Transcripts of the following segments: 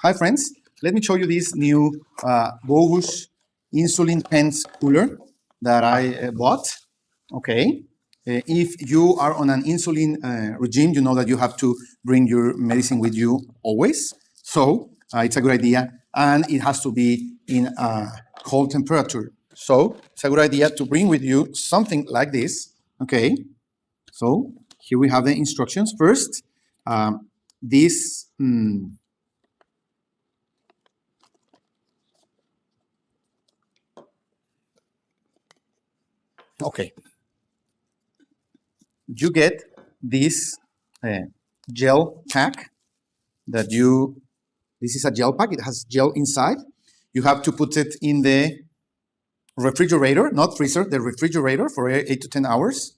Hi friends, let me show you this new Bogush insulin pens cooler that I bought. Okay, if you are on an insulin regime, you know that you have to bring your medicine with you always. So it's a good idea, and it has to be in a cold temperature. So it's a good idea to bring with you something like this. Okay, so here we have the instructions. First, this. Okay, you get this gel pack that this is a gel pack, it has gel inside. You have to put it in the refrigerator, not freezer, the refrigerator for 8 to 10 hours.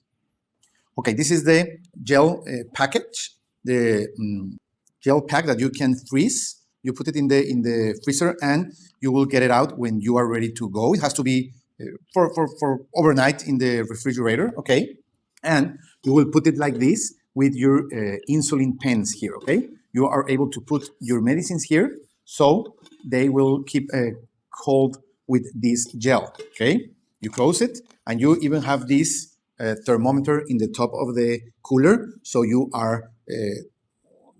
Okay, this is the gel package, the gel pack that you can freeze. You put it in the freezer and you will get it out when you are ready to go. It has to be for overnight in the refrigerator, okay? And you will put it like this with your insulin pens here, okay? You are able to put your medicines here, so they will keep cold with this gel, okay? You close it, and you even have this thermometer in the top of the cooler, so you are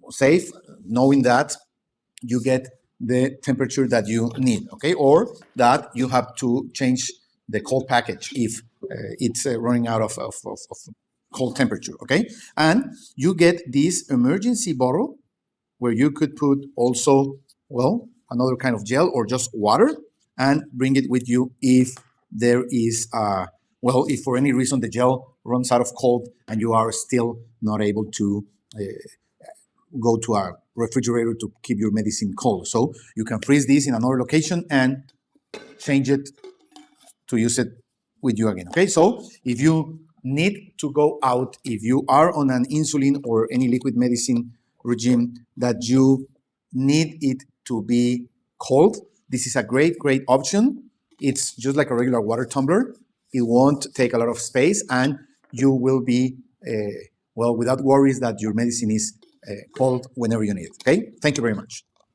safe knowing that you get the temperature that you need, okay? Or that you have to change the cold package if it's running out of cold temperature, okay? And you get this emergency bottle where you could put also, well, another kind of gel or just water and bring it with you if there is, well, if for any reason the gel runs out of cold and you are still not able to go to a refrigerator to keep your medicine cold. So you can freeze this in another location and change it to use it with you again. Okay, so if you need to go out, if you are on an insulin or any liquid medicine regime that you need it to be cold, this is a great option. It's just like a regular water tumbler. It won't take a lot of space and you will be, well, without worries that your medicine is cold whenever you need it. Okay, thank you very much.